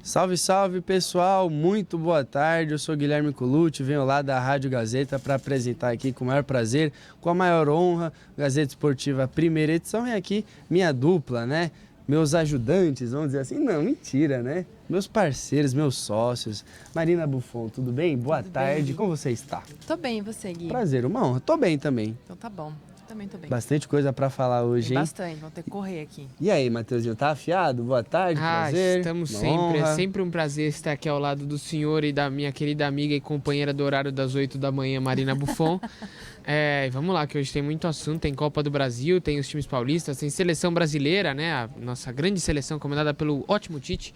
Salve, salve pessoal, muito boa tarde, eu sou Guilherme Colucci, venho lá da Rádio Gazeta para apresentar aqui com o maior prazer, com a maior honra, Gazeta Esportiva primeira edição, e aqui minha dupla, né? Meus ajudantes, vamos dizer assim, não, mentira, né? Meus parceiros, meus sócios. Marina Buffon, tudo bem? Boa tarde, como você está? Tô bem, e você, Gui? Prazer, uma honra, tô bem também. Então tá bom, também tô bem. Bastante coisa para falar hoje, hein? Bastante, vamos ter que correr aqui. E aí, Matheusinho, tá afiado? Boa tarde, prazer. Estamos uma sempre, honra. é sempre um prazer estar aqui ao lado do senhor e da minha querida amiga e companheira do horário das 8 da manhã, Marina Buffon. Vamos lá, que hoje tem muito assunto, tem Copa do Brasil, tem os times paulistas, tem seleção brasileira, né? A nossa grande seleção comandada pelo ótimo Tite.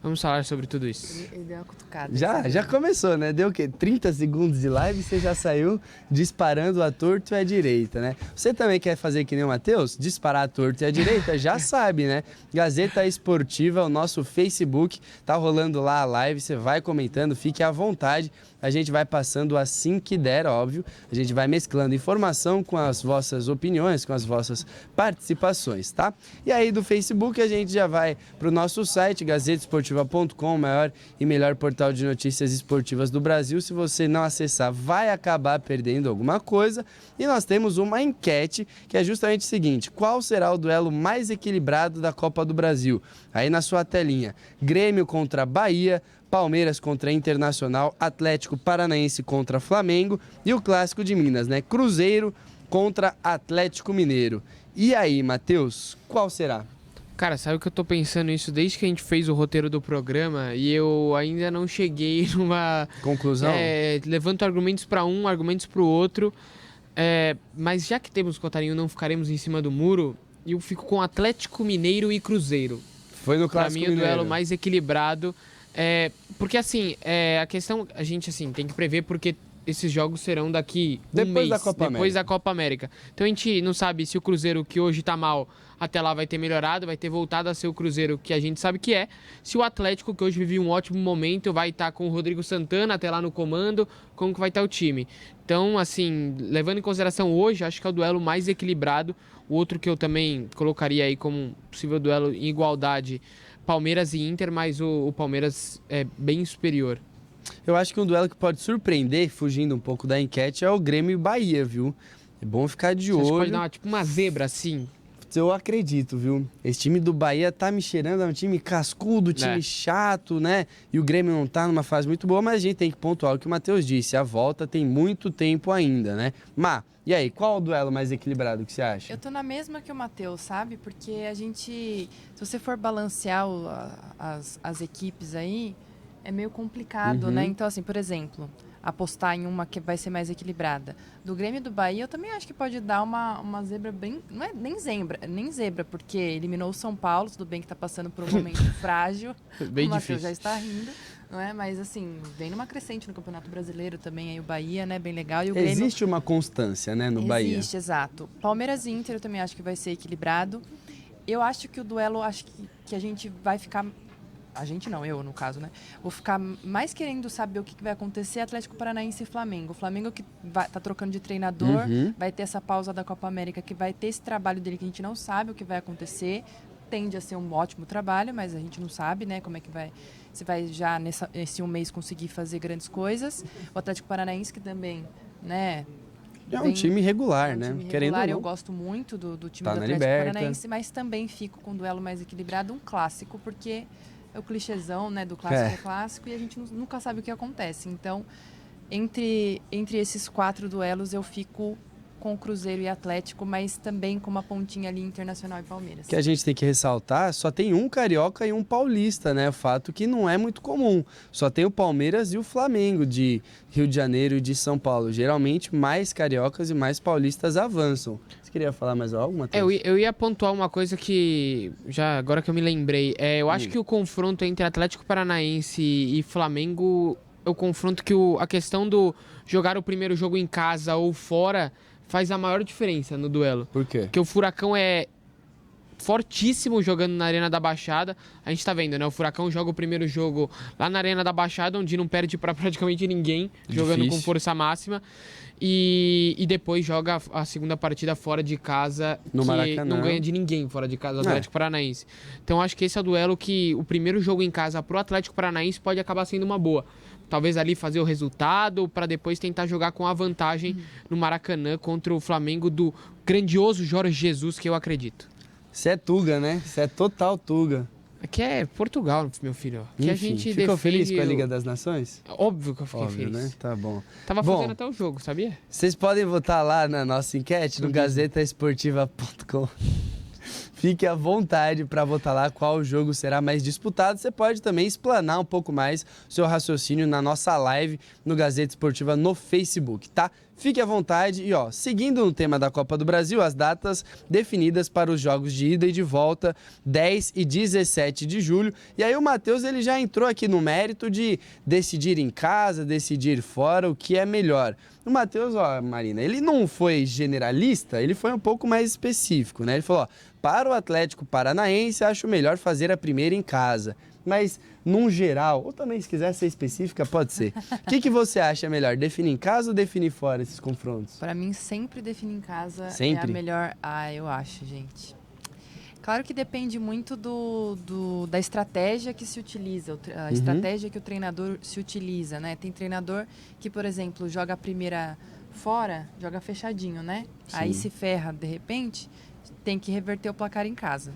Vamos falar sobre tudo isso. Ele deu uma cutucada. Já começou, né? Deu o quê? 30 segundos de live e você já saiu disparando a torto e a direita, né? Você também quer fazer que nem o Matheus? Disparar a torto e a direita? Já sabe, né? Gazeta Esportiva, o nosso Facebook, tá rolando lá a live, você vai comentando, fique à vontade. A gente vai passando assim que der, óbvio. A gente vai mesclando informação com as vossas opiniões, com as vossas participações, tá? E aí do Facebook a gente já vai pro nosso site, gazetaesportiva.com, o maior e melhor portal de notícias esportivas do Brasil. Se você não acessar, vai acabar perdendo alguma coisa. E nós temos uma enquete que é justamente o seguinte: qual será o duelo mais equilibrado da Copa do Brasil? Aí na sua telinha, Grêmio contra Bahia, Palmeiras contra Internacional, Atlético Paranaense contra Flamengo e o clássico de Minas, né? Cruzeiro contra Atlético Mineiro. E aí, Matheus, qual será? Cara, sabe o que eu tô pensando isso desde que a gente fez o roteiro do programa e eu ainda não cheguei numa... Conclusão? Levanto argumentos para um, argumentos para o outro, mas já que temos Cotarinho, não ficaremos em cima do muro, eu fico com Atlético Mineiro e Cruzeiro. Foi no clássico mineiro. Pra mim, o duelo mineiro. mais equilibrado. Porque assim, a questão, a gente assim, tem que prever porque esses jogos serão daqui Depois um mês, da Copa depois América. da Copa América. Então a gente não sabe se o Cruzeiro que hoje tá mal, até lá vai ter melhorado, vai ter voltado a ser o Cruzeiro que a gente sabe que é. Se o Atlético, que hoje vive um ótimo momento, vai estar com o Rodrigo Santana até lá no comando, como que vai estar o time. Então, assim, levando em consideração hoje, acho que é o duelo mais equilibrado. O outro que eu também colocaria aí como um possível duelo em igualdade, Palmeiras e Inter, mas o Palmeiras é bem superior. Eu acho que um duelo que pode surpreender, fugindo um pouco da enquete, é o Grêmio e Bahia, viu? É bom ficar de Você acha que olho. pode dar uma zebra assim? Eu acredito, viu? Esse time do Bahia tá me cheirando, é um time cascudo, time chato, né? E o Grêmio não tá numa fase muito boa, mas a gente tem que pontuar o que o Matheus disse. A volta tem muito tempo ainda, né? E aí, qual é o duelo mais equilibrado que você acha? Eu tô na mesma que o Matheus, sabe? Porque a gente, se você for balancear as equipes aí, é meio complicado, né? Então, assim, por exemplo, apostar em uma que vai ser mais equilibrada. Do Grêmio e do Bahia, eu também acho que pode dar uma zebra bem... Não é nem zebra, porque eliminou o São Paulo, tudo bem que tá passando por um momento frágil. Bem o Matheus difícil. já está rindo, não é? Mas, assim, vem numa crescente no Campeonato Brasileiro também, aí o Bahia, né? Bem legal. E o Grêmio... Existe uma constância, né, no Bahia. Existe, exato. Palmeiras e Inter eu também acho que vai ser equilibrado. Eu acho que o duelo, acho que a gente vai ficar... A gente não, eu no caso, né? Vou ficar mais querendo saber o que vai acontecer Atlético Paranaense e Flamengo. O Flamengo que tá trocando de treinador, vai ter essa pausa da Copa América, que vai ter esse trabalho dele que a gente não sabe o que vai acontecer. Tende a ser um ótimo trabalho, mas a gente não sabe, né? Como é que vai... Se vai já nesse um mês conseguir fazer grandes coisas. O Atlético Paranaense que também, né... É um time regular, É um né? time Querendo regular, ou não. eu gosto muito do time Tá do na Atlético Liberta. Paranaense, mas também fico com um duelo mais equilibrado, um clássico, porque é o clichêzão, né, do clássico é clássico e a gente nunca sabe o que acontece. Então, entre esses 4 duelos, eu fico com o Cruzeiro e Atlético, mas também com uma pontinha ali Internacional e Palmeiras. Que a gente tem que ressaltar, só tem um carioca e um paulista, né? Fato que não é muito comum. Só tem o Palmeiras e o Flamengo de Rio de Janeiro e de São Paulo. Geralmente, mais cariocas e mais paulistas avançam. Você queria falar mais algo, Matheus? Eu ia pontuar uma coisa que, já agora que eu me lembrei, eu acho que o confronto entre Atlético Paranaense e Flamengo é o confronto que a questão do jogar o primeiro jogo em casa ou fora faz a maior diferença no duelo. Por quê? Porque o Furacão fortíssimo jogando na Arena da Baixada. A gente tá vendo, né? O Furacão joga o primeiro jogo lá na Arena da Baixada, onde não perde para praticamente ninguém, jogando com força máxima. E depois joga a segunda partida fora de casa, no que Maracanã. não ganha de ninguém fora de casa, do Atlético Paranaense. Então acho que esse é o duelo que o primeiro jogo em casa pro Atlético Paranaense pode acabar sendo uma boa. Talvez ali fazer o resultado para depois tentar jogar com a vantagem no Maracanã contra o Flamengo do grandioso Jorge Jesus, que eu acredito. Você é Tuga, né? Você é total Tuga. Aqui é Portugal, meu filho. Aqui a gente ficou defende feliz com a Liga das Nações? Óbvio que eu fiquei Óbvio, feliz. né? Tá bom. Tava fazendo até o jogo, sabia? Vocês podem votar lá na nossa enquete no gazetaesportiva.com. Fique à vontade para votar lá qual jogo será mais disputado. Você pode também explanar um pouco mais o seu raciocínio na nossa live no Gazeta Esportiva no Facebook, tá? Fique à vontade e, seguindo no tema da Copa do Brasil, as datas definidas para os jogos de ida e de volta, 10 e 17 de julho. E aí o Matheus, ele já entrou aqui no mérito de decidir em casa, decidir fora, o que é melhor. O Matheus, Marina, ele não foi generalista, ele foi um pouco mais específico, né? Ele falou, para o Atlético Paranaense, acho melhor fazer a primeira em casa. Mas, num geral, ou também se quiser ser específica, pode ser. O que você acha melhor, definir em casa ou definir fora esses confrontos? Para mim, sempre definir em casa sempre? É a melhor... eu acho, gente. Claro que depende muito da estratégia que se utiliza, a estratégia que o treinador se utiliza, né? Tem treinador que, por exemplo, joga a primeira fora, joga fechadinho, né? Sim. Aí se ferra, de repente, tem que reverter o placar em casa.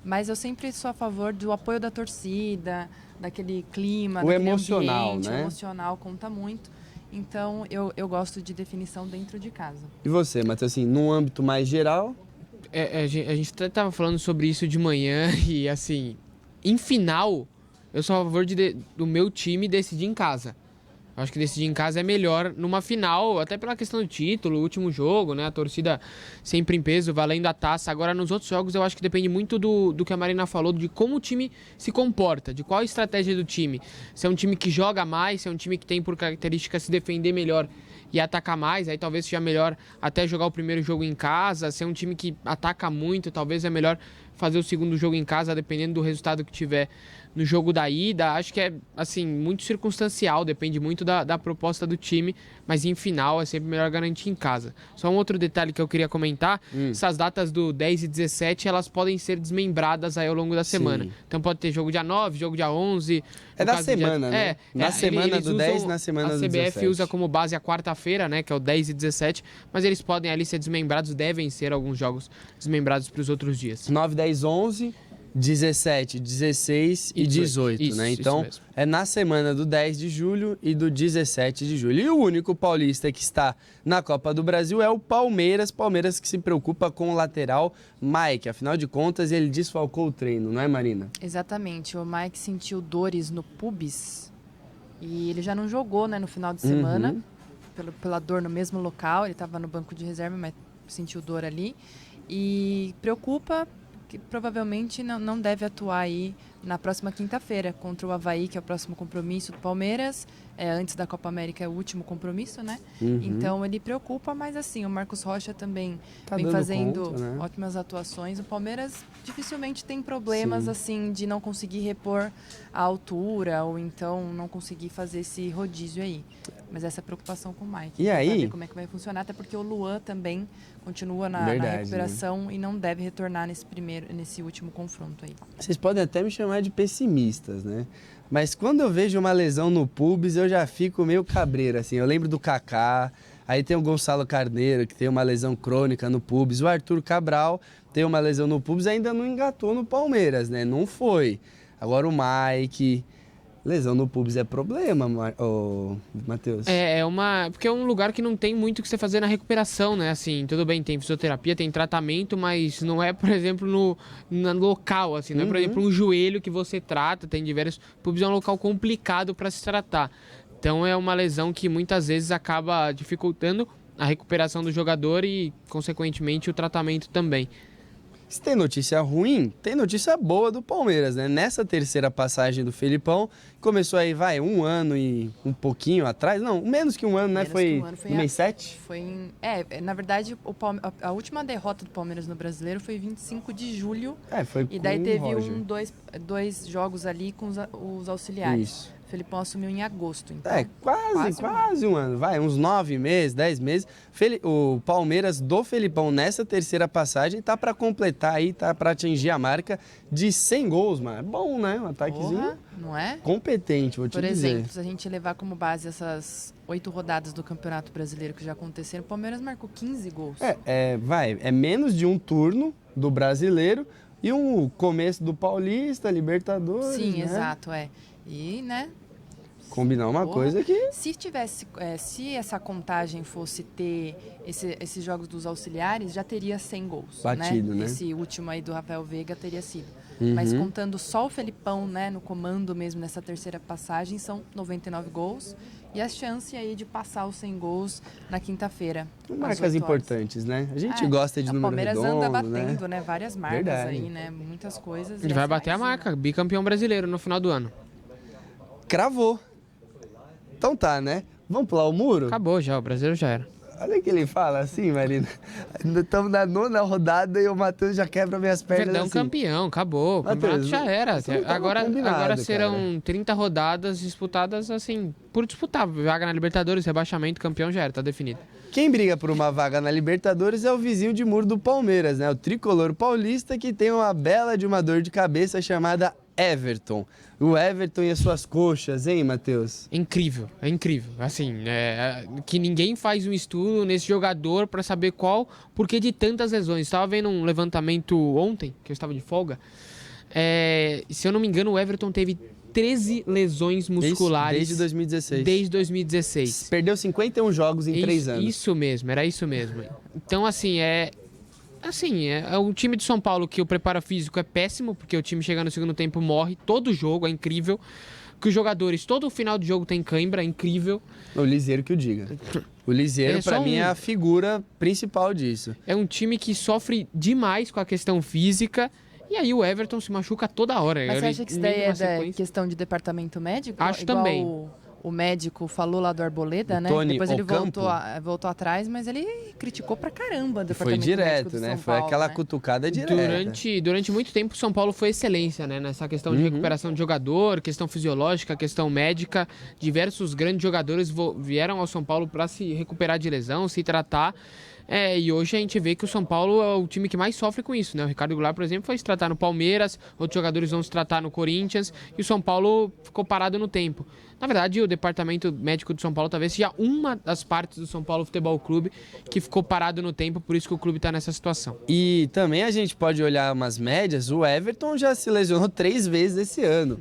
Mas eu sempre sou a favor do apoio da torcida, daquele clima, daquele emocional, ambiente, né? O emocional conta muito. Então, eu gosto de definição dentro de casa. E você, Matheus, assim, num âmbito mais geral? A gente até tava falando sobre isso de manhã e, assim, em final, eu sou a favor do meu time decidir em casa. Eu acho que decidir em casa é melhor numa final, até pela questão do título, o último jogo, né? A torcida sempre em peso, valendo a taça. Agora, nos outros jogos, eu acho que depende muito do que a Marina falou, de como o time se comporta, de qual a estratégia do time. Se é um time que joga mais, se é um time que tem por característica se defender melhor e atacar mais, aí talvez seja melhor até jogar o primeiro jogo em casa. Se é um time que ataca muito, talvez é melhor fazer o segundo jogo em casa, dependendo do resultado que tiver no jogo da ida. Acho que é, assim, muito circunstancial, depende muito da proposta do time, mas em final é sempre melhor garantir em casa. Só um outro detalhe que eu queria comentar, essas datas do 10 e 17, elas podem ser desmembradas aí ao longo da semana. Sim. Então pode ter jogo dia 9, jogo dia 11... É da semana, né? Na semana do 10, na semana do 17. A CBF usa como base a quarta-feira, né, que é o 10 e 17, mas eles podem ali ser desmembrados, devem ser alguns jogos desmembrados para os outros dias. 9, 10, 11, 17, 16 e 18, isso, né? isso Então, mesmo. é na semana do 10 de julho e do 17 de julho. E o único paulista que está na Copa do Brasil é o Palmeiras. Palmeiras que se preocupa com o lateral Mike. Afinal de contas, ele desfalcou o treino, não é, Marina? Exatamente. O Mike sentiu dores no pubis e ele já não jogou, né, no final de semana, pela dor no mesmo local. Ele estava no banco de reserva, mas sentiu dor ali. E preocupa que provavelmente não deve atuar aí na próxima quinta-feira contra o Avaí, que é o próximo compromisso do Palmeiras. Antes da Copa América é o último compromisso, né? Então ele preocupa, mas assim, o Marcos Rocha também vem fazendo conta, né? ótimas atuações. O Palmeiras dificilmente tem problemas assim de não conseguir repor a altura ou então não conseguir fazer esse rodízio aí. Mas essa é a preocupação com o Mike. E aí? Pra ver como é que vai funcionar, até porque o Luan também continua na recuperação, né? E não deve retornar nesse último confronto aí. Vocês podem até me chamar de pessimistas, né? Mas quando eu vejo uma lesão no pubis, eu já fico meio cabreiro, assim. Eu lembro do Kaká, aí tem o Gonçalo Carneiro, que tem uma lesão crônica no pubis. O Arthur Cabral tem uma lesão no pubis, ainda não engatou no Palmeiras, né? Não foi. Agora o Mike... Lesão no pubis é problema, Matheus. Porque é um lugar que não tem muito o que você fazer na recuperação, né? Assim, tudo bem, tem fisioterapia, tem tratamento, mas não é, por exemplo, no local, assim. Não é, por exemplo, um joelho que você trata, tem diversos... Pubis é um local complicado para se tratar. Então é uma lesão que muitas vezes acaba dificultando a recuperação do jogador e, consequentemente, o tratamento também. Se tem notícia ruim, tem notícia boa do Palmeiras, né? Nessa terceira passagem do Felipão, começou aí, um ano e um pouquinho atrás, não, menos que um ano, né? Menos Foi que um ano, no mês 7? Foi na verdade, a última derrota do Palmeiras no Brasileiro foi 25 de julho. Foi E daí com o teve Roger. dois jogos ali com os auxiliares. Isso. O Felipão assumiu em agosto, então. Quase um ano. Uns 9 meses, 10 meses. O Palmeiras do Felipão nessa terceira passagem tá para completar aí, tá para atingir a marca de 100 gols, mano. É bom, né? Um ataquezinho. Porra, não é? Competente, vou te dizer. Por exemplo, se a gente levar como base essas 8 rodadas do Campeonato Brasileiro que já aconteceram, o Palmeiras marcou 15 gols. É menos de um turno do Brasileiro e um começo do Paulista, Libertadores. Sim, né? exato, E, né? Combinar uma coisa que... Se essa contagem fosse ter esses jogos dos auxiliares, já teria 100 gols. Batido, né? Esse último aí do Rafael Veiga teria sido. Uhum. Mas contando só o Felipão, né, no comando mesmo nessa terceira passagem, são 99 gols. E a chance aí de passar os 100 gols na quinta-feira. Marcas importantes, né? A gente gosta de número redondo, O Palmeiras anda batendo, né? Várias marcas Verdade. aí, né? Muitas coisas. Ele vai bater a marca, bicampeão brasileiro no final do ano. Cravou. Então tá, né? Vamos pular o muro? Acabou já, o brasileiro já era. Olha que ele fala assim, Marina. Estamos na 9ª rodada e o Matheus já quebra minhas pernas Perdão, assim. campeão, acabou. O Matheus, campeonato já era. isso não tava Agora combinado, serão cara. 30 rodadas disputadas, assim, por disputar. Vaga na Libertadores, rebaixamento, campeão já era, tá definido. Quem briga por uma vaga na Libertadores é o vizinho de muro do Palmeiras, né? O tricolor paulista que tem uma bela de uma dor de cabeça chamada Everton. O Everton e as suas coxas, hein, Matheus? É incrível. Assim, que ninguém faz um estudo nesse jogador pra saber porquê de tantas lesões. Estava vendo um levantamento ontem, que eu estava de folga. Se eu não me engano, o Everton teve 13 lesões musculares. Desde 2016. Desde 2016. Perdeu 51 jogos em 3 anos. Isso mesmo, era isso mesmo. Então, assim, o time de São Paulo que o preparo físico é péssimo, porque o time chega no segundo tempo morre, todo jogo, é incrível. Que os jogadores, todo final de jogo tem cãibra, é incrível. O Liseiro que o diga. O Liseiro, pra mim, é a figura principal disso. É um time que sofre demais com a questão física. E aí o Everton se machuca toda hora. Mas você acha que isso daí é da questão de departamento médico? Acho igual também. O médico falou lá do Arboleda, né? Tony Depois ele Ocampo. voltou atrás, mas ele criticou pra caramba o Foi departamento médico direto, do né? São Foi Paulo, aquela né? cutucada direta. Durante muito tempo, o São Paulo foi excelência, né? Nessa questão de recuperação de jogador, questão fisiológica, questão médica. Diversos grandes jogadores vieram ao São Paulo para se recuperar de lesão, se tratar. E hoje a gente vê que o São Paulo é o time que mais sofre com isso, né? O Ricardo Goulart, por exemplo, foi se tratar no Palmeiras, outros jogadores vão se tratar no Corinthians, e o São Paulo ficou parado no tempo. Na verdade, o departamento médico do São Paulo talvez seja uma das partes do São Paulo Futebol Clube que ficou parado no tempo, por isso que o clube está nessa situação. E também a gente pode olhar umas médias, o Everton já se lesionou 3 vezes esse ano.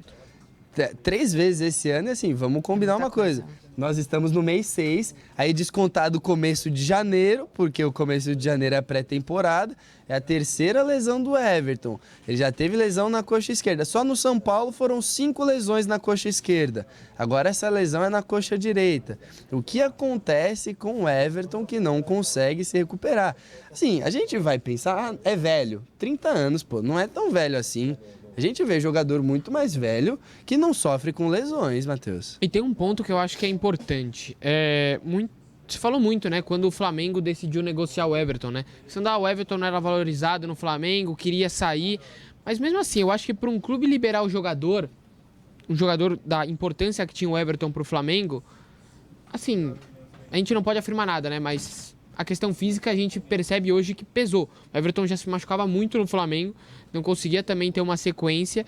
3 vezes esse ano, e assim, vamos combinar uma coisa. Nós estamos no mês 6, aí descontado o começo de janeiro, porque o começo de janeiro é pré-temporada, é a terceira lesão do Everton. Ele já teve lesão na coxa esquerda. Só no São Paulo foram 5 lesões na coxa esquerda. Agora essa lesão é na coxa direita. O que acontece com o Everton que não consegue se recuperar? Assim, a gente vai pensar, é velho, 30 anos, pô, não é tão velho assim. A gente vê jogador muito mais velho que não sofre com lesões, Matheus. E tem um ponto que eu acho que é importante. Se falou muito, né? Quando o Flamengo decidiu negociar o Everton, né? O Everton não era valorizado no Flamengo, queria sair. Mas mesmo assim, eu acho que para um clube liberar o jogador, um jogador da importância que tinha o Everton para o Flamengo, assim, a gente não pode afirmar nada, né? Mas a questão física a gente percebe hoje que pesou. O Everton já se machucava muito no Flamengo, não conseguia também ter uma sequência,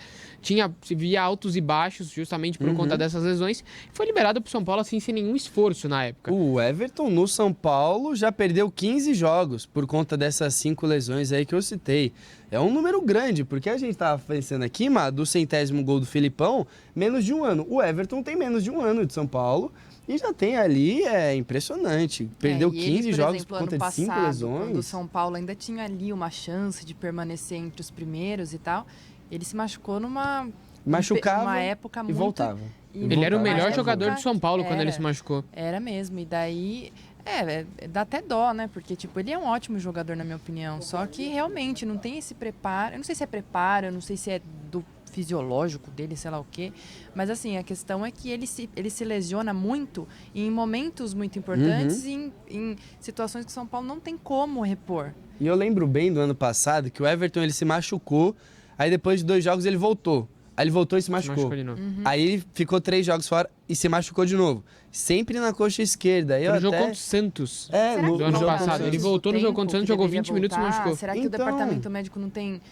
via altos e baixos justamente por conta dessas lesões. Foi liberado para o São Paulo assim sem nenhum esforço na época. O Everton no São Paulo já perdeu 15 jogos por conta dessas 5 lesões aí que eu citei. É um número grande, porque a gente estava pensando aqui, do 100º gol do Felipão, menos de um ano. O Everton tem menos de um ano de São Paulo. E já tem ali, impressionante. Perdeu 15 jogos por conta de 5 lesões. Quando o São Paulo ainda tinha ali uma chance de permanecer entre os primeiros e tal, ele se machucou numa época muito... voltava. Ele era o melhor jogador do São Paulo quando ele se machucou. Era mesmo. E daí Dá até dó, né? Porque, tipo, ele é um ótimo jogador, na minha opinião. Só que, realmente, não tem esse preparo. Eu não sei se é preparo, eu não sei se é do fisiológico dele, sei lá o quê. Mas, assim, a questão é que ele se lesiona muito em momentos muito importantes e em situações que o São Paulo não tem como repor. E eu lembro bem do ano passado que o Everton ele se machucou, aí depois de 2 jogos ele voltou. Aí ele voltou e se machucou. de novo. Aí ele ficou 3 jogos fora e se machucou de novo. Sempre na coxa esquerda. Foi no jogo contra o Santos. No do ano jogo passado. Ele voltou no jogo contra o Santos, jogou 20 minutos e se machucou. Será que o departamento médico não tem...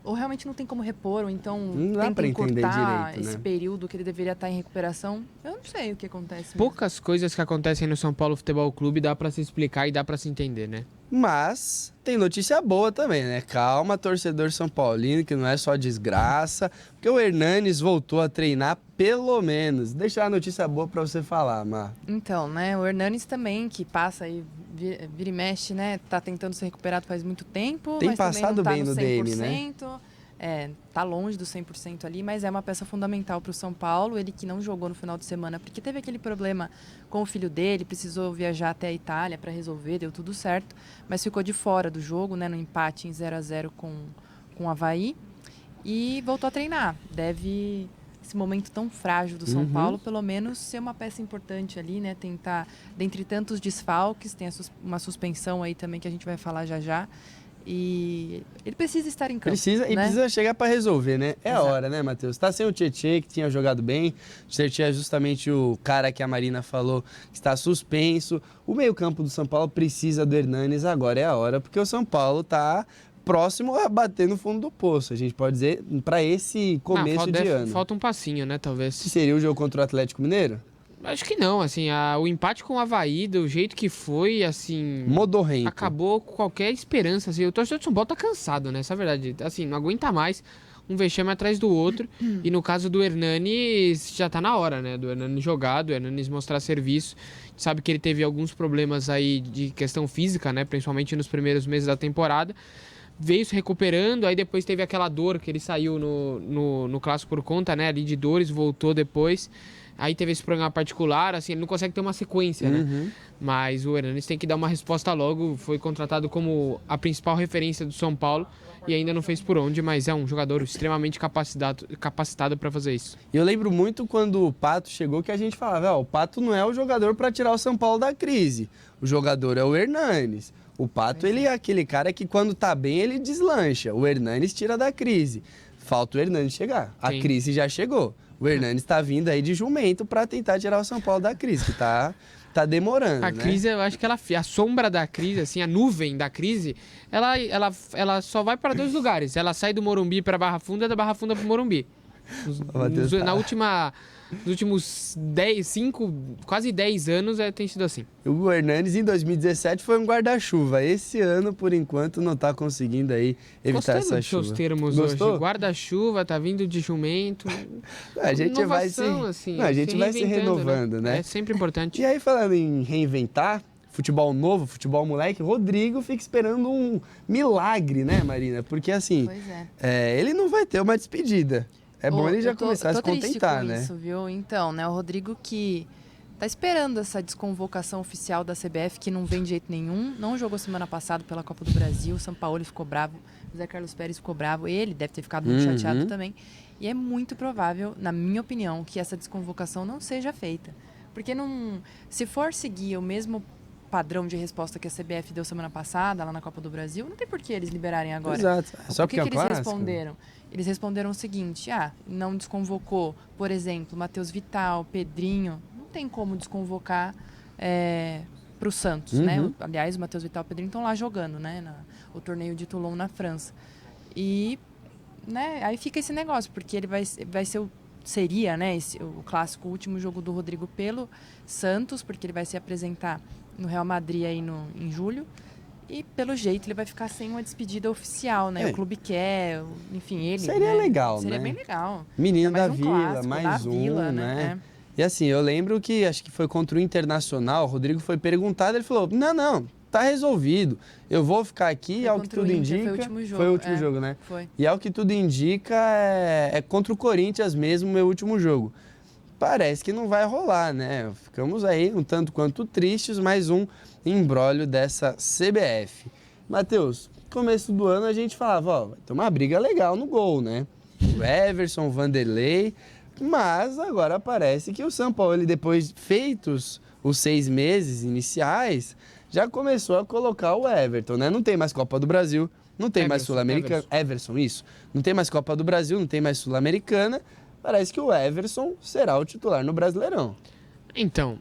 ou realmente não tem como repor, ou então Não dá pra tem que entender encurtar direito, né? esse período que ele deveria estar em recuperação? Eu não sei o que acontece mesmo. Poucas coisas que acontecem no São Paulo Futebol Clube dá pra se explicar e dá pra se entender, né? Mas tem notícia boa também, né? Calma, torcedor são paulino, que não é só desgraça, porque o Hernanes voltou a treinar pelo menos. Deixa a notícia boa pra você falar, Mar. Então, né, o Hernanes também, que passa aí, vira e mexe, né, tá tentando ser recuperado faz muito tempo, Tem mas passado também não tá bem no no 100%, DM, né? Tá longe do 100% ali, mas é uma peça fundamental para o São Paulo, ele que não jogou no final de semana, porque teve aquele problema com o filho dele, precisou viajar até a Itália para resolver, deu tudo certo, mas ficou de fora do jogo, né, no empate em 0-0 com o Avaí, e voltou a treinar. Deve, esse momento tão frágil do São Paulo, pelo menos ser uma peça importante ali, né, tentar, dentre tantos desfalques, tem uma suspensão aí também que a gente vai falar já já, e ele precisa estar em campo. Precisa, e né? precisa chegar para resolver, né? É a Exato. hora, né, Matheus? Tá sem o Tietê, que tinha jogado bem. O Tietê é justamente o cara que a Marina falou que está suspenso. O meio-campo do São Paulo precisa do Hernanes, agora é a hora, porque o São Paulo tá próximo a bater no fundo do poço, a gente pode dizer, para esse começo de ano. Falta um passinho, né, talvez. Que seria o jogo contra o Atlético Mineiro? Acho que não, assim, o empate com o Avaí, do jeito que foi, assim... Modorrento. Acabou com qualquer esperança, assim. O torcedor de São Paulo tá cansado, né? Essa é a verdade. Assim, não aguenta mais um vexame atrás do outro. E no caso do Hernanes, já tá na hora, né? Do Hernanes jogar, do Hernanes mostrar serviço. A gente sabe que ele teve alguns problemas aí de questão física, né? Principalmente nos primeiros meses da temporada. Veio se recuperando, aí depois teve aquela dor que ele saiu no clássico por conta, né? Ali de dores, voltou depois. Aí teve esse programa particular, assim, ele não consegue ter uma sequência, né? Mas o Hernanes tem que dar uma resposta logo. Foi contratado como a principal referência do São Paulo e ainda não fez por onde, mas é um jogador extremamente capacitado para fazer isso. E eu lembro muito quando o Pato chegou que a gente falava, o Pato não é o jogador para tirar o São Paulo da crise. O jogador é o Hernanes. O Pato, ele é aquele cara que quando tá bem, ele deslancha. O Hernanes tira da crise. Falta o Hernanes chegar. A Sim. crise já chegou. O Hernanes tá vindo aí de jumento para tentar tirar o São Paulo da crise, que tá demorando, A né? crise, eu acho que a sombra da crise, assim, a nuvem da crise, ela só vai para 2 lugares. Ela sai do Morumbi para Barra Funda e da Barra Funda para o Morumbi. Matheus tá- Nos últimos quase 10 anos tem sido assim. O Hernanes, em 2017, foi um guarda-chuva. Esse ano, por enquanto, não tá conseguindo aí evitar Gostando essa dos seus chuva. termos Gostou? hoje. Guarda-chuva, tá vindo de jumento. A gente vai se, Inovação, assim, não, a gente vai se reinventando, renovando, né? É sempre importante. E aí, falando em reinventar, futebol novo, futebol moleque, Rodrigo fica esperando um milagre, né, Marina? Porque, assim, Pois é. ele não vai ter uma despedida. É bom ele já começar a se contentar, né? Isso, viu? Então, né, o Rodrigo que tá esperando essa desconvocação oficial da CBF, que não vem de jeito nenhum. Não jogou semana passada pela Copa do Brasil. O São Paulo ficou bravo. O Zé Carlos Pérez ficou bravo. Ele deve ter ficado muito chateado também. E é muito provável, na minha opinião, que essa desconvocação não seja feita. Porque não, se for seguir o mesmo padrão de resposta que a CBF deu semana passada, lá na Copa do Brasil, não tem por que eles liberarem agora. Exato. Só O porque é um eles clássico. responderam? Eles responderam o seguinte, não desconvocou, por exemplo, Matheus Vital, Pedrinho, não tem como desconvocar para o Santos, né? Aliás, o Matheus Vital e o Pedrinho estão lá jogando, né? O torneio de Toulon na França. E, né, aí fica esse negócio, porque ele vai ser seria, né, o clássico último jogo do Rodrigo pelo Santos, porque ele vai se apresentar no Real Madrid aí em julho. E, pelo jeito, ele vai ficar sem uma despedida oficial, né? O clube quer, enfim, ele... Seria legal, Seria né? bem legal. Menino da um Vila, clássico, mais da um, Vila, né? E assim, eu lembro que, acho que foi contra o Internacional, o Rodrigo foi perguntado, ele falou, não, tá resolvido, eu vou ficar aqui, Foi ao que contra o tudo Inter, indica... foi o último jogo, Foi o último jogo, né? Foi. E ao que tudo indica, é contra o Corinthians mesmo, meu último jogo. parece que não vai rolar, né? Ficamos aí um tanto quanto tristes, mais um imbróglio dessa CBF. Matheus, começo do ano a gente falava, ó, vai ter uma briga legal no gol, né? O Everson, o Vanderlei, mas agora parece que o São Paulo, depois feitos os 6 meses iniciais, já começou a colocar o Everton, né? Não tem mais Copa do Brasil, não tem mais Sul-Americana. Everson, isso. Não tem mais Copa do Brasil, não tem mais Sul-Americana. Parece que o Everson será o titular no Brasileirão. Então,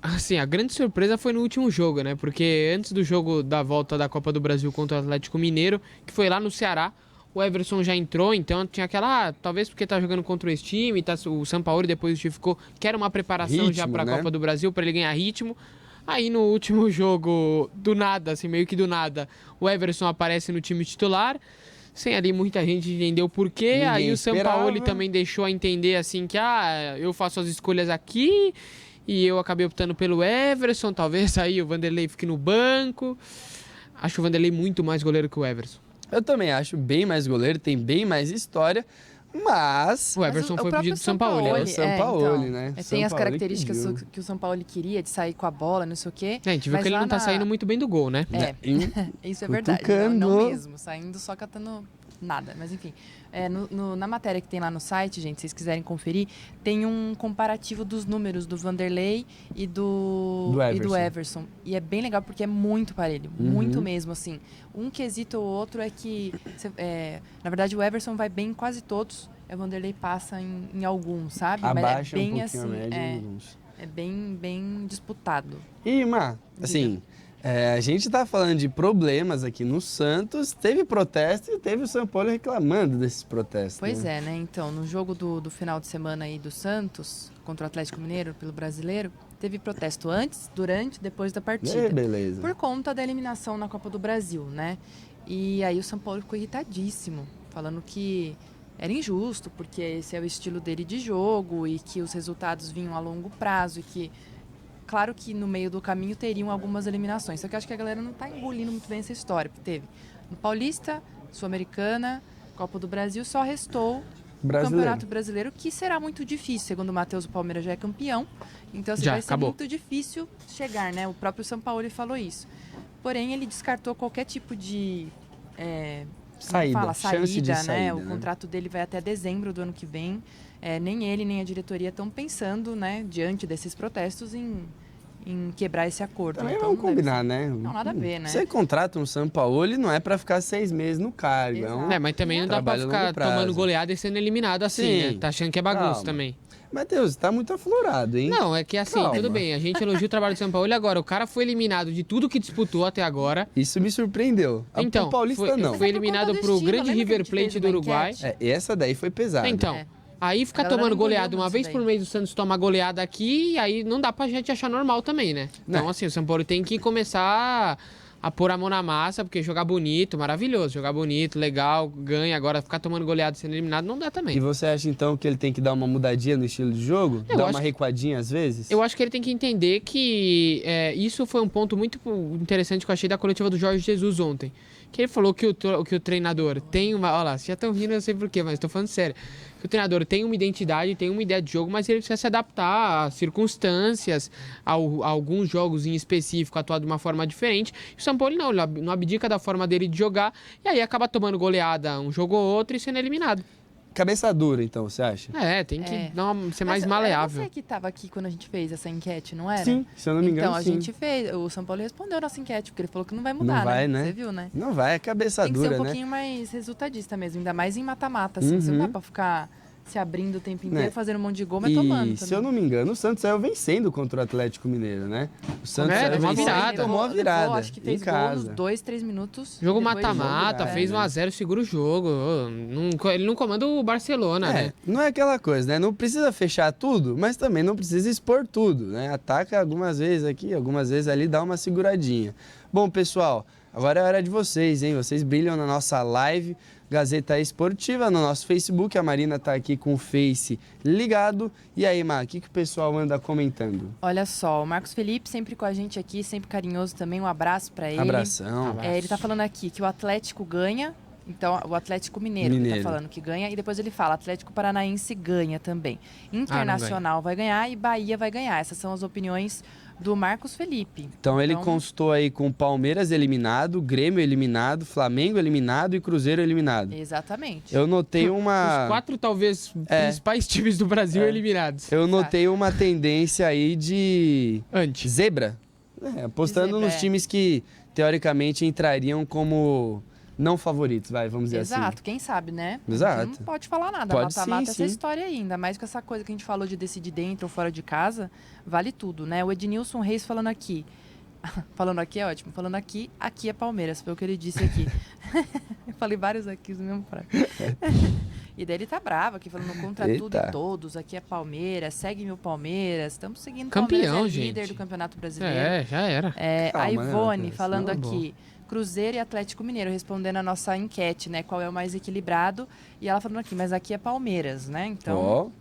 assim, a grande surpresa foi no último jogo, né? Porque antes do jogo da volta da Copa do Brasil contra o Atlético Mineiro, que foi lá no Ceará, o Everson já entrou, então tinha aquela, talvez porque tá jogando contra esse time, tá, o Sampaoli depois justificou que era uma preparação Ritmo, já pra né? Copa do Brasil, para ele ganhar ritmo. Aí no último jogo, do nada, assim, meio que do nada, o Everson aparece no time titular, sem ali muita gente entender o porquê. Ninguém Aí o Sampaoli esperava. também deixou a entender assim que eu faço as escolhas aqui e eu acabei optando pelo Everson, talvez aí o Vanderlei fique no banco. Acho o Vanderlei muito mais goleiro que o Everson. Eu também acho bem mais goleiro, tem bem mais história, mas... O Everson foi próprio pedido do Sampaoli. É o né? Sampaoli, né? Tem as Sampaoli características pediu. que o São Paulo queria, de sair com a bola, não sei o quê. A gente viu mas que ele lá não tá saindo muito bem do gol, né? É, isso é verdade. Cutucando. Não mesmo, saindo só catando nada. Mas enfim, na matéria que tem lá no site, gente, se vocês quiserem conferir, tem um comparativo dos números do Vanderlei e do Everson. E é bem legal porque é muito parelho, muito mesmo, assim. Um quesito ou outro é que, na verdade, o Everson vai bem em quase todos, o Vanderlei passa em alguns, sabe? Abaixa Mas é bem um pouquinho assim, a média em alguns. é bem disputado. E, Má, assim, a gente tá falando de problemas aqui no Santos, teve protesto e teve o São Paulo reclamando desses protestos. Pois né? né? Então, no jogo do final de semana aí do Santos, contra o Atlético Mineiro, pelo Brasileiro, teve protesto antes, durante e depois da partida. Beleza. Por conta da eliminação na Copa do Brasil, né? E aí o São Paulo ficou irritadíssimo, falando que era injusto, porque esse é o estilo dele de jogo e que os resultados vinham a longo prazo e que, claro que no meio do caminho teriam algumas eliminações. Só que eu acho que a galera não está engolindo muito bem essa história, porque teve no Paulista, Sul-Americana, Copa do Brasil, só restou o Campeonato Brasileiro, que será muito difícil. Segundo o Matheus, o Palmeiras já é campeão, então assim, vai ser muito difícil chegar, né? O próprio Sampaoli falou isso. Porém, ele descartou qualquer tipo de saída, chance de né? saída, O né? contrato dele vai até dezembro do ano que vem. Nem ele, nem a diretoria estão pensando, né, diante desses protestos, em quebrar esse acordo. Também Então, vamos não deve combinar, ser. né? Não, nada a ver, né? Você contrata um Sampaoli, não é pra ficar 6 meses no cargo. Exato. Mas também não dá pra trabalho a longo ficar prazo. tomando goleada e sendo eliminado assim, Sim. né? Tá achando que é bagunça Calma. também. Matheus, tá muito aflorado, hein? Não, é que assim, Calma. tudo bem, a gente elogia o trabalho do São Paulo e agora o cara foi eliminado de tudo que disputou até agora. Isso me surpreendeu. Então, o Paulista não. foi eliminado Por conta do pro estilo, grande lembra que a River gente fez Plate do uma Uruguai. enquete? Essa daí foi pesada. Então, É. aí ficar A galera tomando engoliu goleada uma muito vez isso por daí. mês o Santos toma goleada aqui, e aí não dá pra gente achar normal também, né? Então, Não. assim, o São Paulo tem que começar a pôr a mão na massa, porque jogar bonito, maravilhoso. Jogar bonito, legal, ganha. Agora ficar tomando goleada e sendo eliminado não dá também. E você acha então que ele tem que dar uma mudadinha no estilo de jogo? Eu Dar acho uma recuadinha às vezes? Eu acho que ele tem que entender que isso foi um ponto muito interessante que eu achei da coletiva do Jorge Jesus ontem. Que ele falou que o treinador tem uma... Olha lá, vocês já estão rindo, eu sei porquê, mas estou falando sério. Que o treinador tem uma identidade, tem uma ideia de jogo, mas ele precisa se adaptar às circunstâncias, a alguns jogos em específico, atuar de uma forma diferente. E o São Paulo não abdica da forma dele de jogar, e aí acaba tomando goleada um jogo ou outro e sendo eliminado. Cabeça dura, então, você acha? Tem que É. ser mais Mas, maleável. Você que estava aqui quando a gente fez essa enquete, não era? Sim, se eu não me engano, Então, a sim. gente fez. O São Paulo respondeu a nossa enquete, porque ele falou que não vai mudar, Não vai, né? Você viu, né? Não vai, é cabeça Tem que dura, ser um né? pouquinho mais resultadista mesmo, ainda mais em mata-mata, assim. Você não dá pra ficar se abrindo o tempo inteiro, Né? fazendo um monte de gol, mas tomando E, se eu não me engano, o Santos saiu vencendo contra o Atlético Mineiro, né? O Santos É, saiu tomou uma vencendo, virada. tomou a virada Levou, acho que fez em gol casa. nos 2, 3 minutos. Jogo depois mata-mata, jogo, fez né? 1x0, segura o jogo. Ele não comanda o Barcelona, né? Não é aquela coisa, né? Não precisa fechar tudo, mas também não precisa expor tudo, né? Ataca algumas vezes aqui, algumas vezes ali, dá uma seguradinha. Bom, pessoal, agora é hora de vocês, hein? Vocês brilham na nossa live Gazeta Esportiva, no nosso Facebook. A Marina tá aqui com o Face ligado. E aí, Mar, o que o pessoal anda comentando? Olha só, o Marcos Felipe sempre com a gente aqui, sempre carinhoso também. Um abraço pra ele. Abração. Ele tá falando aqui que o Atlético ganha Então, o Atlético Mineiro, ele tá falando que ganha, e depois ele fala, Atlético Paranaense ganha também. Internacional vai ganhar e Bahia vai ganhar. Essas são as opiniões do Marcos Felipe. Então ele constou aí com Palmeiras eliminado, Grêmio eliminado, Flamengo eliminado e Cruzeiro eliminado. Exatamente. Eu notei uma... Os 4, talvez, principais times do Brasil eliminados. Eu notei uma tendência aí de... Zebra. Apostando nos times que, teoricamente, entrariam como... não favoritos, vamos dizer assim. Exato, quem sabe, né? Exato. Não pode falar nada, mata-mata essa história aí, ainda mais com essa coisa que a gente falou de decidir dentro ou fora de casa, vale tudo, né? O Ednilson Reis falando aqui é ótimo, falando aqui é Palmeiras, foi o que ele disse aqui. Eu falei vários aqui no mesmo frase. E daí ele tá bravo aqui, falando contra tudo e todos, aqui é Palmeiras, segue meu Palmeiras, estamos seguindo o Palmeiras, campeão, líder do Campeonato Brasileiro. Já era. Calma, a Ivone falando aqui... Cruzeiro e Atlético Mineiro, respondendo a nossa enquete, né? Qual é o mais equilibrado. E ela falando aqui, mas aqui é Palmeiras, né? Então,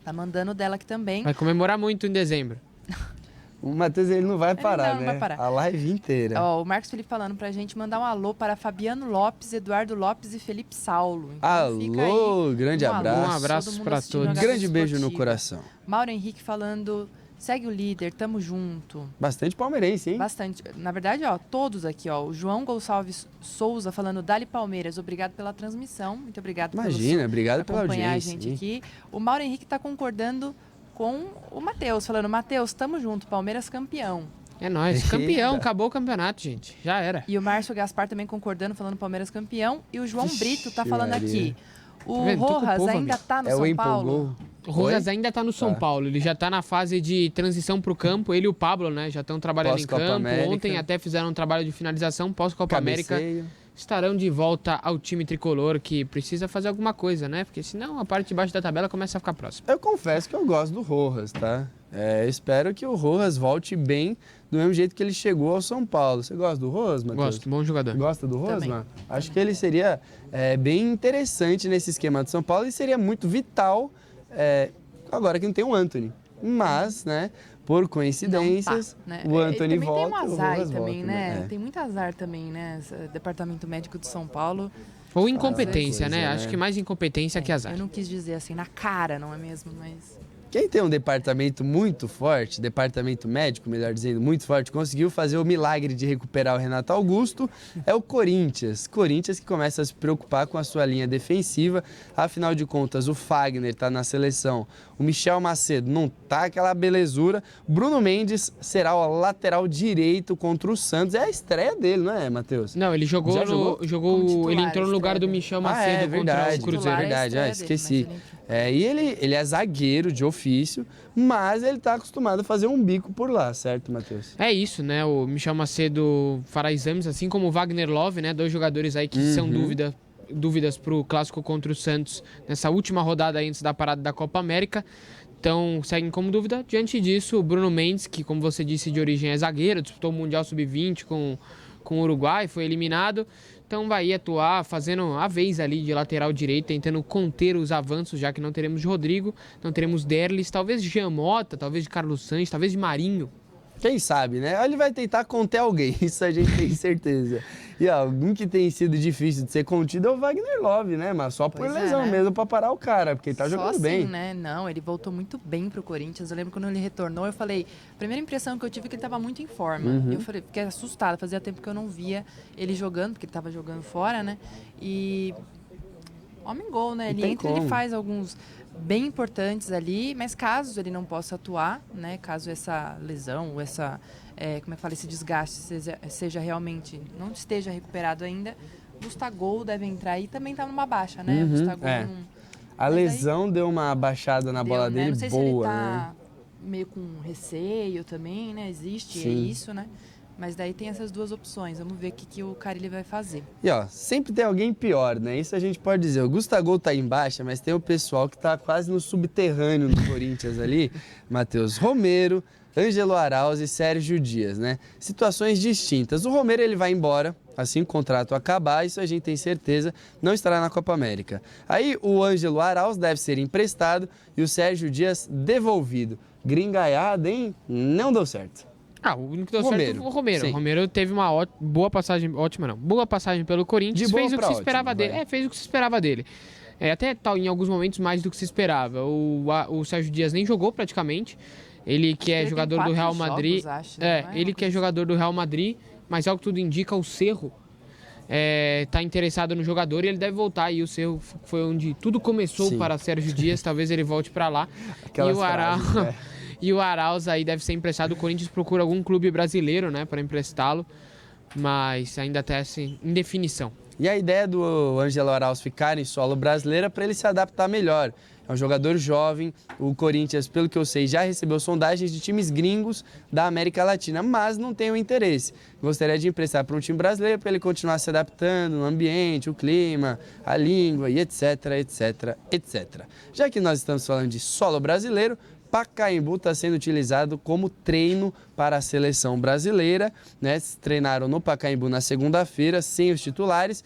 tá mandando dela aqui também. Vai comemorar muito em dezembro. O Matheus, ele não vai parar, não vai parar. A live inteira. O Marcos Felipe falando pra gente mandar um alô para Fabiano Lopes, Eduardo Lopes e Felipe Saulo. Então, alô, grande abraço. Um abraço pra todos. Grande beijo no coração. Mauro Henrique falando... Segue o líder, tamo junto. Bastante palmeirense, hein? Bastante. Na verdade, todos aqui, O João Gonçalves Souza falando Dali Palmeiras, obrigado pela transmissão. Muito obrigado obrigado pela audiência. Acompanhar a gente aqui. O Mauro Henrique tá concordando com o Matheus, falando, Matheus, tamo junto, Palmeiras campeão. É nóis, campeão, acabou o campeonato, gente. Já era. E o Márcio Gaspar também concordando, falando Palmeiras campeão. E o João Brito tá falando aqui. O Rojas ainda tá no São Paulo. O Rojas ainda está no São Paulo, ele já está na fase de transição para o campo, ele e o Pablo, né, já estão trabalhando em campo, ontem até fizeram um trabalho de finalização pós-Copa América, estarão de volta ao time tricolor, que precisa fazer alguma coisa, né, porque senão a parte de baixo da tabela começa a ficar próxima. Eu confesso que eu gosto do Rojas, tá? Espero que o Rojas volte bem do mesmo jeito que ele chegou ao São Paulo. Você gosta do Rojas, Matheus? Gosto, bom jogador. Gosta do Rojas, mano? Acho que ele seria bem interessante nesse esquema de São Paulo e seria muito vital... agora que não tem o Anthony. Mas, né, por coincidências, o Anthony volta, tem um azar o Rojas também, volta, né? Tem muito azar também, né? Departamento Médico de São Paulo. Ou incompetência, né? Acho que mais incompetência que azar. Eu não quis dizer assim na cara, não é mesmo? Mas... Quem tem um departamento muito forte, departamento médico, melhor dizendo, muito forte, conseguiu fazer o milagre de recuperar o Renato Augusto, é o Corinthians. Corinthians que começa a se preocupar com a sua linha defensiva. Afinal de contas, o Fagner está na seleção, o Michel Macedo não tá aquela belezura. Bruno Mendes será o lateral direito contra o Santos. É a estreia dele, não é, Matheus? Não, ele jogou ele entrou no lugar do Michel Macedo contra o Cruzeiro. É verdade, esqueci. E ele é zagueiro de ofício, mas ele está acostumado a fazer um bico por lá, certo, Matheus? É isso, né? O Michel Macedo fará exames, assim como o Wagner Love, né? 2 jogadores aí que são dúvidas para o clássico contra o Santos nessa última rodada aí antes da parada da Copa América. Então, seguem como dúvida. Diante disso, o Bruno Mendes, que, como você disse, de origem é zagueiro, disputou o Mundial Sub-20 com o Uruguai, foi eliminado. Então vai atuar fazendo a vez ali de lateral direito, tentando conter os avanços, já que não teremos de Rodrigo, não teremos Derlis, talvez de Jean Mota, talvez de Carlos Sanches, talvez de Marinho. Quem sabe, né? Ele vai tentar conter alguém, isso a gente tem certeza. E algum que tem sido difícil de ser contido é o Wagner Love, né? Mas só por lesão mesmo pra parar o cara, porque ele tá jogando bem. Né? Não, ele voltou muito bem pro Corinthians. Eu lembro quando ele retornou, eu falei... A primeira impressão que eu tive é que ele tava muito em forma. Eu fiquei assustada, fazia tempo que eu não via ele jogando, porque ele tava jogando fora, né? E... Homem gol, né? Ele entra e ele faz alguns... bem importantes ali, mas caso ele não possa atuar, né, caso essa lesão ou essa, esse desgaste seja realmente, não esteja recuperado ainda, Gustavo deve entrar e também tá numa baixa, né? Gustavo A lesão deu uma baixada na bola dele, não sei boa, se ele né? tá meio com receio também, né? Existe isso, né? Mas daí tem essas duas opções. Vamos ver o que o Carille vai fazer. E sempre tem alguém pior, né? Isso a gente pode dizer. O Gustavo tá em baixa, mas tem o pessoal que tá quase no subterrâneo do Corinthians ali. Matheus Romero, Ângelo Arauz e Sérgio Dias, né? Situações distintas. O Romero, ele vai embora, assim que o contrato acabar, isso a gente tem certeza, não estará na Copa América. Aí o Ângelo Arauz deve ser emprestado e o Sérgio Dias devolvido. Gringaiada, hein? Não deu certo. O único que deu certo Romero. foi o Romero. Sim. O Romero teve uma boa passagem, ótima não, boa passagem pelo Corinthians, De boa fez o que pra se ótimo, esperava dele. vai. Fez o que se esperava dele. Até tal, em alguns momentos mais do que se esperava. O Sérgio Dias nem jogou praticamente. Ele que é Ele tem jogador do 4 Real jogos, Madrid. acho, né? Não é Ele uma que é coisa jogador do Real Madrid, mas ao que tudo indica, o Cerro tá interessado no jogador e ele deve voltar. E o Cerro foi onde tudo começou Sim. para Sérgio Dias, talvez ele volte para lá. Aquelas E o Arauz, frases, né? e o Arauz aí deve ser emprestado. O Corinthians procura algum clube brasileiro, né, para emprestá-lo, mas ainda está assim, em definição. E a ideia do Ângelo Arauz ficar em solo brasileira é para ele se adaptar melhor. É um jogador jovem, o Corinthians, pelo que eu sei, já recebeu sondagens de times gringos da América Latina, mas não tem o interesse. Gostaria de emprestar para um time brasileiro para ele continuar se adaptando no ambiente, o clima, a língua e etc, etc, etc. Já que nós estamos falando de solo brasileiro, Pacaembu está sendo utilizado como treino para a seleção brasileira, né? Treinaram no Pacaembu na segunda-feira, sem os titulares,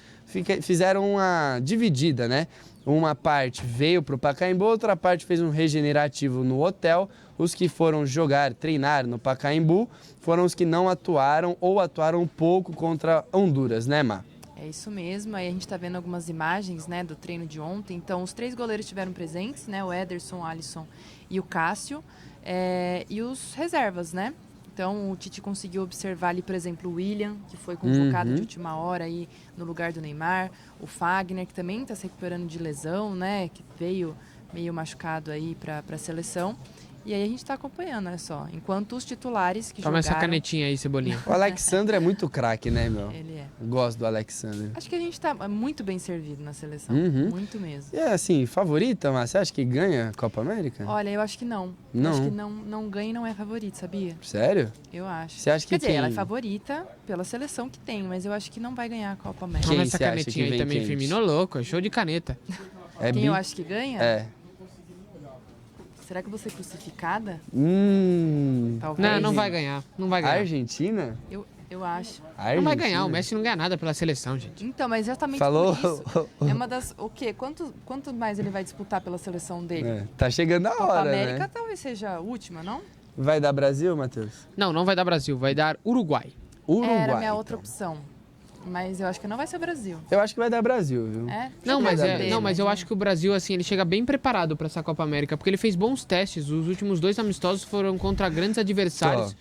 fizeram uma dividida, né? Uma parte veio para o Pacaembu, outra parte fez um regenerativo no hotel. Os que foram jogar, treinar no Pacaembu, foram os que não atuaram ou atuaram um pouco contra Honduras, né, Má? É isso mesmo, aí a gente está vendo algumas imagens, né, do treino de ontem. Então, os 3 goleiros estiveram presentes, né, o Ederson, o Alisson e o Cássio, e os reservas, né? Então, o Tite conseguiu observar ali, por exemplo, o William, que foi convocado de última hora aí no lugar do Neymar, o Fagner, que também está se recuperando de lesão, né, que veio meio machucado aí para a seleção. E aí a gente está acompanhando, olha só, enquanto os titulares que Toma jogaram... essa canetinha aí, Cebolinha. O Alexandre é muito craque, né, meu? Ele é. Gosto do Alexandre. Acho que a gente está muito bem servido na seleção, muito mesmo. E é assim, favorita, mas você acha que ganha a Copa América? Olha, eu acho que não. Não? Eu acho que não ganha e não é favorito, sabia? Sério? Eu acho. Você acha que Quer dizer, quem- ela é favorita pela seleção que tem, mas eu acho que não vai ganhar a Copa América. Toma Quem essa você acha canetinha que aí vem também, quente? Firmino louco, show de caneta. É Quem bi- eu acho que ganha? É. Será que eu vou ser crucificada? Não Talvez. não vai ganhar, não vai A ganhar. Argentina? Eu acho. A Não vai Argentina? ganhar, o Messi não ganha nada pela seleção, gente. Então, mas exatamente Falou? por isso. É uma das... O quê? Quanto mais ele vai disputar pela seleção dele? É, tá chegando a Copa hora, América né? talvez seja a última, não? Vai dar Brasil, Matheus? Não vai dar Brasil, vai dar Uruguai. Uruguai. Era a minha outra então. opção. Mas eu acho que não vai ser o Brasil. Eu acho que vai dar Brasil, viu? É? Não, mas Dele, eu né? acho que o Brasil, assim, ele chega bem preparado para essa Copa América, porque ele fez bons testes. Os últimos 2 amistosos foram contra grandes adversários.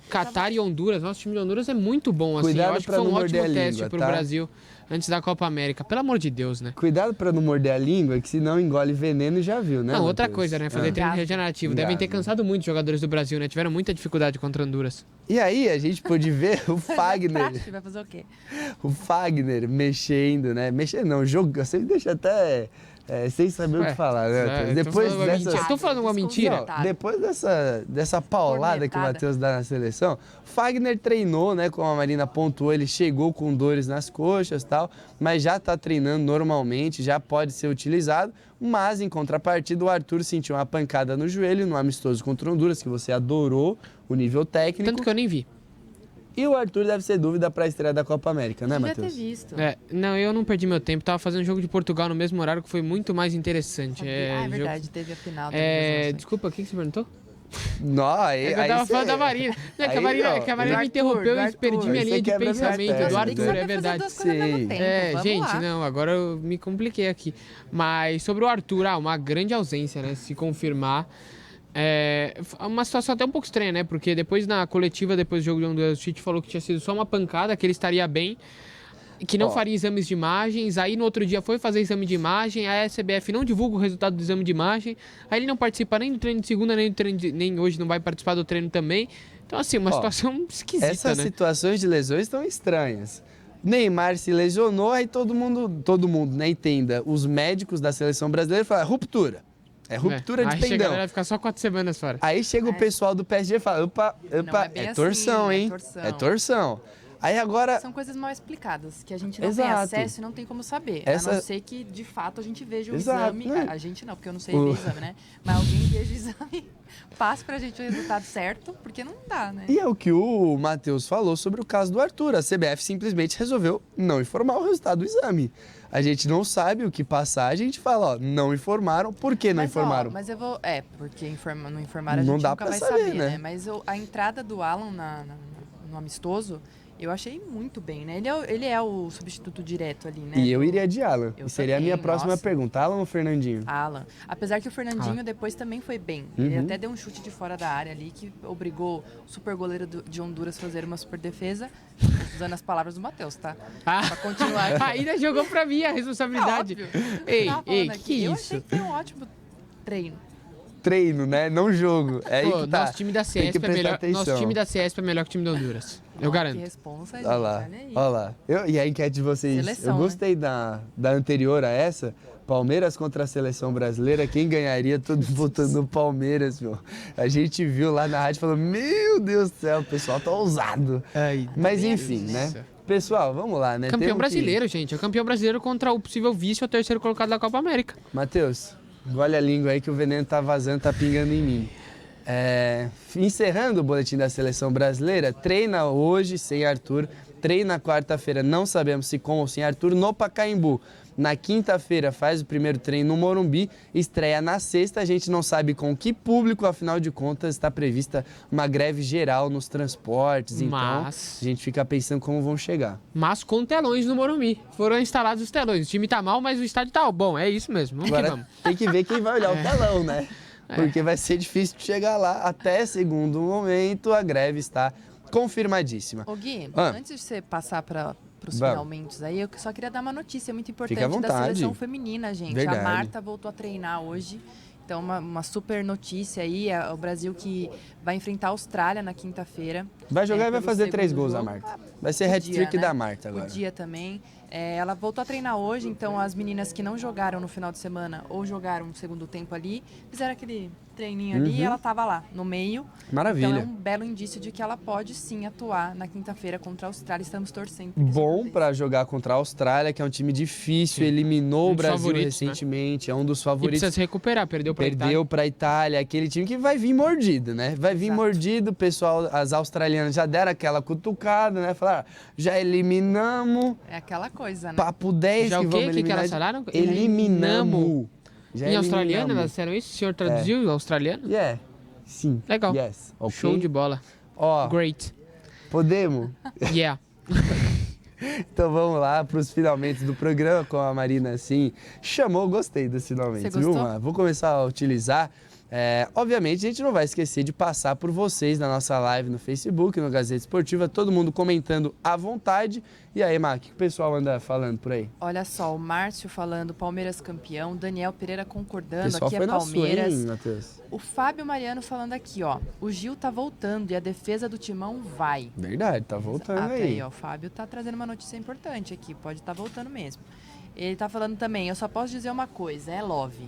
Catar e Honduras. Nosso time de Honduras é muito bom, assim. Cuidado Eu acho que pra foi um não ótimo morder a teste língua, pro tá? Brasil antes da Copa América. Pelo amor de Deus, né? Cuidado pra não morder a língua, que senão engole veneno e já viu, né? Não, outra Matheus? coisa, né? Fazer Ah. treino Engasgo. regenerativo. Devem ter Engasgo. cansado muito os jogadores do Brasil, né? Tiveram muita dificuldade contra Honduras. E aí, a gente pôde ver o Fagner. Praxe, vai fazer o quê? O Fagner mexendo, né? Mexendo não, jogando. Você me deixa até sem saber o que falar, né, Matheus? Depois tô falando uma dessas... mentira. Tô falando uma mentira. Não, depois dessa paulada que o Cornetada. Matheus dá na seleção, Fagner treinou, né? Como a Marina pontuou, ele chegou com dores nas coxas e tal, mas já tá treinando normalmente, já pode ser utilizado. Mas, em contrapartida, o Arthur sentiu uma pancada no joelho no amistoso contra o Honduras, que você adorou o nível técnico. Tanto que eu nem vi. E o Arthur deve ser dúvida para a estreia da Copa América, né, Devia ter Matheus? visto. Não, eu não perdi meu tempo. Tava fazendo jogo de Portugal no mesmo horário, que foi muito mais interessante. É jogo- verdade, teve a final da Liga das Nações. Desculpa, o que você perguntou? Não, aí, É que eu tava aí falando cê- da Marina. Não, é que a aí Marina, não. é que a Marina Do me Arthur, interrompeu do e perdi Arthur. minha Você linha de quebra minha pensamento. tese. Do Tem que Arthur, saber é fazer verdade. duas coisas ao mesmo Sim. tempo. Vamos Gente, lá. não, agora eu me compliquei aqui. Mas sobre o Arthur, uma grande ausência, né? Se confirmar. Uma situação até um pouco estranha, né? Porque depois na coletiva, depois do jogo de Honduras, o Tite falou que tinha sido só uma pancada, que ele estaria bem, que não faria exames de imagens. Aí no outro dia foi fazer exame de imagem, a CBF não divulga o resultado do exame de imagem. Aí ele não participa nem do treino de segunda, nem do treino nem hoje não vai participar do treino também. Então, assim, uma situação esquisita, Essas né? situações de lesões estão estranhas. Neymar se lesionou, aí todo mundo, né, entenda, os médicos da seleção brasileira falam, ruptura. É ruptura Aí de chega, a tendão. galera fica só 4 semanas fora. Aí chega o pessoal do PSG e fala, opa, Não é bem é assim, torção, é hein? torção. É torção. Aí agora... São coisas mal explicadas, que a gente não Exato. tem acesso e não tem como saber. Essa- A não ser que, de fato, a gente veja o Exato, exame. né? A gente não, porque eu não sei ver o exame, né? Mas alguém veja o exame, passe pra gente o resultado certo, porque não dá, né? E é o que o Matheus falou sobre o caso do Arthur. A CBF simplesmente resolveu não informar o resultado do exame. A gente não sabe o que passar, a gente fala, ó, não informaram, por que não Mas, ó, informaram? mas eu vou. Porque não informaram, a Não gente dá nunca pra vai saber, saber, né? né? Mas a entrada do Alan no amistoso, eu achei muito bem, né? Ele é o substituto direto ali, né? E eu do iria de Alan. Eu E seria a também, minha próxima nossa. pergunta. Alan ou Fernandinho? Alan. Apesar que o Fernandinho depois também foi bem. Ele até deu um chute de fora da área ali que obrigou o super goleiro de Honduras a fazer uma super defesa, usando as palavras do Matheus, tá? Pra continuar aqui. Ainda jogou pra mim a responsabilidade. Óbvio. Ei, Tava ei, falando que Eu isso? achei que foi um ótimo treino. Treino, né? Não jogo. É aí Pô, que tá. nosso time da Tem que CESP é prestar melhor. atenção. Nosso time da CESP é melhor que o time da Honduras. Eu Ó, Que garanto. responsa, gente. Olha lá, Olha aí. olha lá. E a enquete de vocês? Seleção, eu né? gostei da anterior a essa. Palmeiras contra a seleção brasileira. Quem ganharia? Todo votando no Palmeiras, meu. A gente viu lá na rádio e falou: Meu Deus do céu, o pessoal tá ousado. Ai, Mas Deus enfim, do né? céu. Pessoal, vamos lá, né? Campeão Temos que- brasileiro, gente. É o campeão brasileiro contra o possível vice ou terceiro colocado da Copa América. Matheus, engole a língua aí que o veneno tá vazando, tá pingando em mim. Encerrando o boletim da seleção brasileira, treina hoje sem Arthur, treina quarta-feira, não sabemos se com ou sem Arthur, no Pacaembu. Na quinta-feira faz o primeiro treino no Morumbi, estreia na sexta, a gente não sabe com que público, afinal de contas está prevista uma greve geral nos transportes, então Mas- a gente fica pensando como vão chegar. Mas com telões no Morumbi. Foram instalados os telões. O time tá mal, mas o estádio tá bom. É isso mesmo. Vamos que Agora vamos. tem que ver quem vai olhar o telão, né? Porque vai ser difícil de chegar lá. Até segundo momento, a greve está confirmadíssima. Ô Gui, Ah. antes de você passar para os Vamos. finalmente aí, eu só queria dar uma notícia muito importante Fica à da vontade. seleção feminina, gente. Verdade. A Marta voltou a treinar hoje. Então, uma super notícia aí. É o Brasil que vai enfrentar a Austrália na quinta-feira. Vai jogar e vai pelo fazer 3 segundo gols a jogo. Marta. Vai ser Podia, hat-trick né? da Marta agora. Podia também. Ela voltou a treinar hoje, então as meninas que não jogaram no final de semana ou jogaram no segundo tempo ali, fizeram aquele treininho ali e ela estava lá, no meio. Maravilha. Então é um belo indício de que ela pode sim atuar na quinta-feira contra a Austrália. Estamos torcendo. pra que isso Bom aconteça. para jogar contra a Austrália, que é um time difícil, eliminou Um o dos Brasil favoritos, né? recentemente, é um dos E favoritos. precisa se recuperar. Perdeu pra Itália. Perdeu para a Itália, aquele time que vai vir mordido, né? Vai vir Exato. mordido, o pessoal, as australianas já deram aquela cutucada, né? Falaram, já eliminamos, É aquela coisa, né? papo 10 Já que o quê? vamos O que eliminar. elas falaram? Eliminamos. Já Em australiano, eliminamos. elas disseram isso? O senhor traduziu australiano? Yeah. Sim. Legal. Yes. Ok. Show de bola. Ó, Great. podemos? Yeah. Então vamos lá para os finalmente do programa com a Marina, assim, chamou, gostei dos finalmente, Você viu, gostou? Mar? Vou começar a utilizar. Obviamente, a gente não vai esquecer de passar por vocês na nossa live no Facebook, no Gazeta Esportiva, todo mundo comentando à vontade. E aí, Mar, o que o pessoal anda falando por aí? Olha só, o Márcio falando Palmeiras campeão, Daniel Pereira O concordando, pessoal aqui foi é na sua, Palmeiras. hein, Matheus? O Fábio Mariano falando aqui, ó, o Gil tá voltando e a defesa do Timão vai. Verdade, tá voltando Até aí. ó, o Fábio tá trazendo uma notícia importante aqui, pode estar voltando mesmo. Ele tá falando também, eu só posso dizer uma coisa, é love.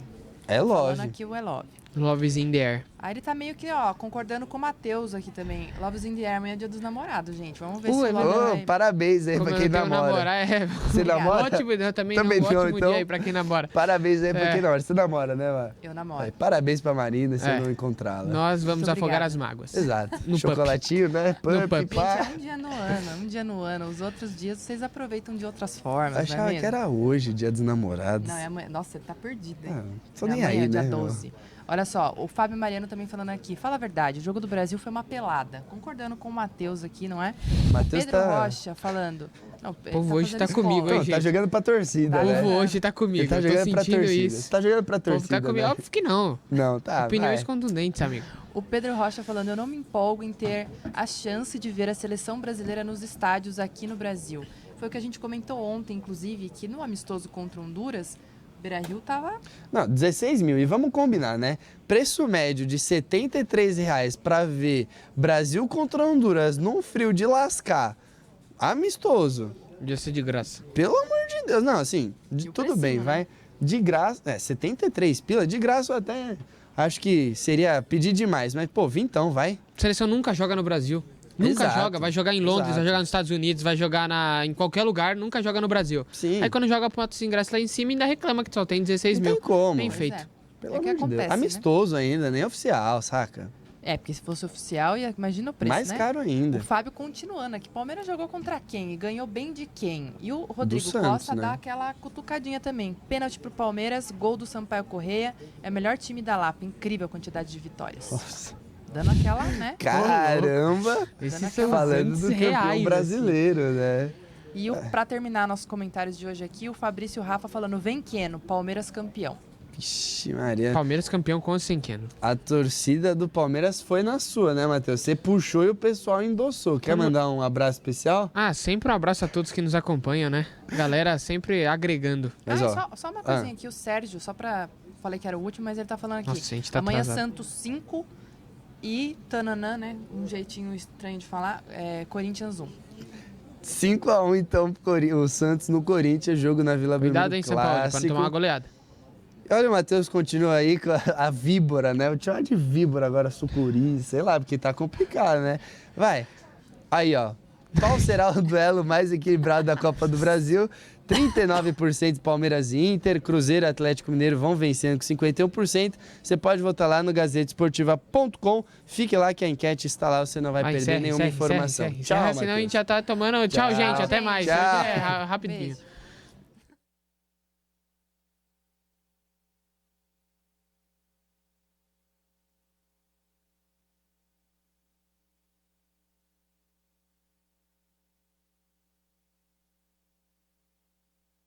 É Falando lógico. aqui o é love. Love is in the air. Aí ele tá meio que, ó, concordando com o Matheus aqui também. Love's in the Air, amanhã é dia dos namorados, gente. Vamos ver se é o Love vai... Parabéns aí Como pra eu quem tenho namora. namorar, Você namora? Ótimo, eu também, Também não, não, ótimo então. dia aí pra quem namora. Parabéns aí pra É. quem namora. Você namora, né, Mar? Eu namoro. Parabéns pra Marina se É. eu não encontrá-la. Nós vamos Muito afogar obrigada. as mágoas. Exato. No Chocolatinho, né? No Pup, pup. pá. Gente, é um dia no ano, um dia no ano. Os outros dias vocês aproveitam de outras formas, não é Achava mesmo? que era hoje, dia dos namorados. Não, é amanhã. Nossa, ele tá perdido, hein? Ah, tô É nem amanhã, aí, dia né? meu? 12. Olha só, o Fábio Mariano também falando aqui. Fala a verdade, o jogo do Brasil foi uma pelada. Concordando com o Matheus aqui, não é? Matheus Pedro tá... Rocha falando. Não, ele povo hoje fazendo tá comigo, escola. hein, Não, tá gente? jogando pra torcida, Tá O né? povo hoje tá Ele comigo. tá Eu tô jogando pra sentindo torcida. isso. Você tá jogando pra O povo torcida, tá comigo. né? Óbvio que não. Não, tá, Opiniões vai. contundentes, amigo. O Pedro Rocha falando, eu não me empolgo em ter a chance de ver a seleção brasileira nos estádios aqui no Brasil. Foi o que a gente comentou ontem, inclusive, que no amistoso contra Honduras, Beira-Rio tava... Não, 16 mil. E vamos combinar, né? Preço médio de R$ 73 pra ver Brasil contra Honduras num frio de lascar. Amistoso. Podia ser de graça. Pelo amor de Deus. Não, assim, E o tudo precinho, bem, né? vai. De graça, 73 pila, de graça eu até acho que seria pedir demais. Mas, pô, vintão, vai. A seleção nunca joga no Brasil. Nunca Exato, joga, vai jogar em Londres, exato. vai jogar nos Estados Unidos, vai jogar em qualquer lugar, nunca joga no Brasil. Sim. Aí quando joga os ingressos lá em cima, ainda reclama que só tem 16 Não mil. tem como. Bem Pois feito. é. Pelo É o que amor de Deus. acontece, né? Amistoso ainda, nem oficial, saca? Porque se fosse oficial, imagina o preço, Mais né? caro O ainda. Fábio continuando aqui. Palmeiras jogou contra quem? E ganhou bem de quem? E o Rodrigo Santos, Costa né? dá aquela cutucadinha também. Pênalti pro Palmeiras, gol do Sampaio Correia. É o melhor time da Lapa. Incrível a quantidade de vitórias. Nossa. Dando aquela, né? Caramba! Esses são Falando Santos do campeão reais, assim. brasileiro, né? E pra terminar nossos comentários de hoje aqui, o Fabrício Rafa falando: vem Queno, Palmeiras campeão. Vixe, Maria. Palmeiras campeão com o Senkeno. A torcida do Palmeiras foi na sua, né, Matheus? Você puxou e o pessoal endossou. Quer mandar um abraço especial? Ah, sempre um abraço a todos que nos acompanham, né? Galera sempre agregando. Mas, ó, Só uma coisinha aqui, o Sérgio, só pra. Falei que era o último, mas ele tá falando aqui. Nossa, a gente tá Amanhã atrasado. Santos 5 e Tananã, né? Um jeitinho estranho de falar, Corinthians 1. 5-1 então pro o Santos no Corinthians, jogo na Vila Belmiro Cuidado, hein, São Paulo, pra não clássico. tomar uma goleada. Olha, o Matheus continua aí com a víbora, né? Eu chamo de víbora agora, sucuri, sei lá, porque tá complicado, né? Vai. Aí, ó. Qual será o duelo mais equilibrado da Copa do Brasil? 39% Palmeiras e Inter, Cruzeiro e Atlético Mineiro vão vencendo com 51%. Você pode votar lá no gazetesportiva.com. Fique lá que a enquete está lá, você não vai perder nenhuma informação. Tchau, senão a gente já tá tomando... Tchau, gente, até mais. Tchau. Hoje é rapidinho. Beijo.